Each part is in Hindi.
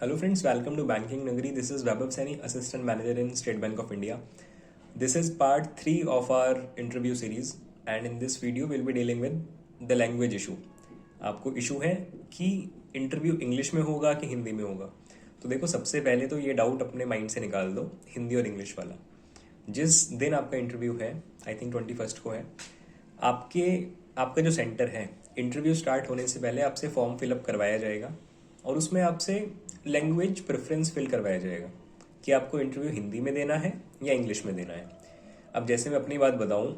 Hello friends, welcome to Banking Nagari. This is Vaibhav Saini, Assistant Manager in State Bank of India. This is part 3 of our interview series and in this video we'll be dealing with the language issue. आपको इशू है कि इंटरव्यू इंग्लिश में होगा कि हिंदी में होगा। तो देखो, सबसे पहले तो ये डाउट अपने माइंड से निकाल दो, हिंदी और इंग्लिश वाला। जिस दिन आपका इंटरव्यू है, आई थिंक 21 को है, आपका जो सेंटर है, इंटरव्यू स्टार्ट होने से पहले आपसे फॉर्म फिलअप करवाया जाएगा और उसमें आपसे लैंग्वेज प्रेफरेंस फिल करवाया जाएगा कि आपको इंटरव्यू हिंदी में देना है या इंग्लिश में देना है। अब जैसे मैं अपनी बात बताऊं,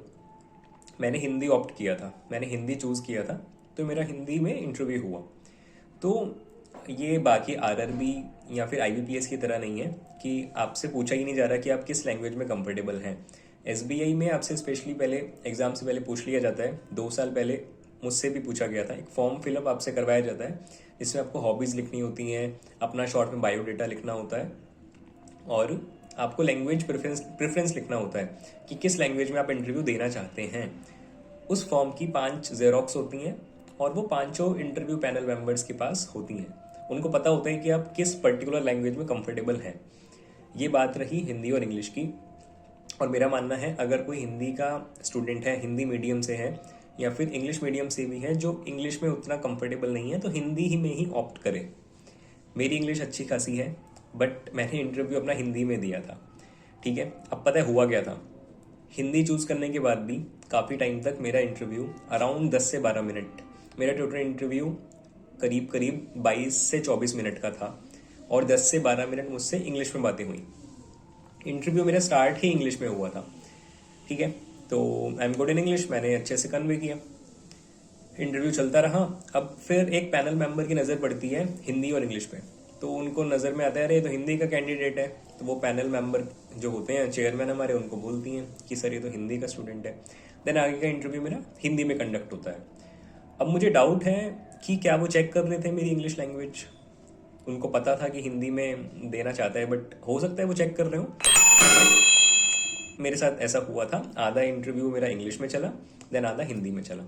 मैंने हिंदी ऑप्ट किया था, मैंने हिंदी चूज़ किया था, तो मेरा हिंदी में इंटरव्यू हुआ। तो ये बाकी आरआरबी या फिर आईबीपीएस की तरह नहीं है कि आपसे पूछा ही नहीं जा रहा कि आप किस लैंग्वेज में कंफर्टेबल हैं। एसबीआई में आपसे स्पेशली पहले एग्जाम से पहले पूछ लिया जाता है। 2 साल पहले मुझसे भी पूछा गया था, एक फॉर्म फिलअप आपसे करवाया जाता है जिसमें आपको हॉबीज़ लिखनी होती हैं, अपना शॉर्ट में बायोडेटा लिखना होता है और आपको लैंग्वेज प्रेफरेंस लिखना होता है कि किस लैंग्वेज में आप इंटरव्यू देना चाहते हैं। उस फॉर्म की 5 जेरोक्स होती हैं और वो 5 इंटरव्यू पैनल मेंबर्स के पास होती हैं। उनको पता होता है कि आप किस पर्टिकुलर लैंग्वेज में कंफर्टेबल हैं। ये बात रही हिंदी और इंग्लिश की। और मेरा मानना है, अगर कोई हिंदी का स्टूडेंट है, हिंदी मीडियम से है या फिर इंग्लिश मीडियम से भी है, जो इंग्लिश में उतना कंफर्टेबल नहीं है, तो हिंदी ही में ही ऑप्ट करे। मेरी इंग्लिश अच्छी खासी है, बट मैंने इंटरव्यू अपना हिंदी में दिया था, ठीक है। अब पता है हुआ क्या था, हिंदी चूज़ करने के बाद भी काफ़ी टाइम तक मेरा इंटरव्यू अराउंड 10 से 12 मिनट, मेरा टोटल इंटरव्यू करीब 22 से 24 मिनट का था और 10 से 12 मिनट मुझसे इंग्लिश में बातें हुई। इंटरव्यू मेरा स्टार्ट ही इंग्लिश में हुआ था, ठीक है। तो I am good in English, मैंने अच्छे से कन्वे किया। इंटरव्यू चलता रहा। अब फिर एक पैनल मेंबर की नज़र पड़ती है हिंदी और इंग्लिश पे, तो उनको नज़र में आता है, अरे तो हिंदी का कैंडिडेट है। तो वो पैनल मेंबर जो होते हैं, चेयरमैन हमारे, उनको बोलती हैं कि सर ये तो हिंदी का स्टूडेंट है। देन आगे का इंटरव्यू मेरा हिंदी में कंडक्ट होता है। अब मुझे डाउट है कि क्या वो चेक कर रहे थे मेरी इंग्लिश लैंग्वेज। उनको पता था कि हिंदी में देना चाहता है, बट हो सकता है वो चेक कर रहे हो। मेरे साथ ऐसा हुआ था, आधा इंटरव्यू मेरा इंग्लिश में चला, देन आधा हिंदी में चला।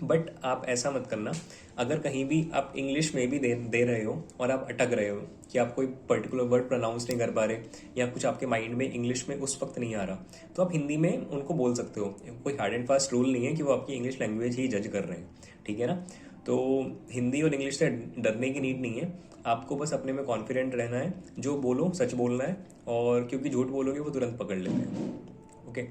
बट आप ऐसा मत करना, अगर कहीं भी आप इंग्लिश में भी दे रहे हो और आप अटक रहे हो कि आप कोई पर्टिकुलर वर्ड प्रोनाउंस नहीं कर पा रहे या कुछ आपके माइंड में इंग्लिश में उस वक्त नहीं आ रहा, तो आप हिंदी में उनको बोल सकते हो। कोई हार्ड एंड फास्ट रूल नहीं है कि वो आपकी इंग्लिश लैंग्वेज ही जज कर रहे हैं, ठीक है ना। तो हिंदी और इंग्लिश से डरने की नीड नहीं है, आपको बस अपने में कॉन्फिडेंट रहना है। जो बोलो सच बोलना है, और क्योंकि झूठ बोलोगे वो तुरंत पकड़ लेते हैं। Okay,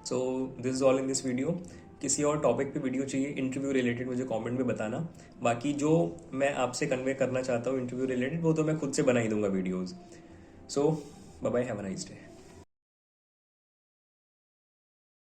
so this is all in this video. किसी और टॉपिक पे वीडियो चाहिए इंटरव्यू रिलेटेड, मुझे कमेंट में बताना। बाकी जो मैं आपसे कन्वे करना चाहता हूँ इंटरव्यू रिलेटेड, वो तो मैं खुद से बना ही दूंगा videos. So bye bye, have a nice day.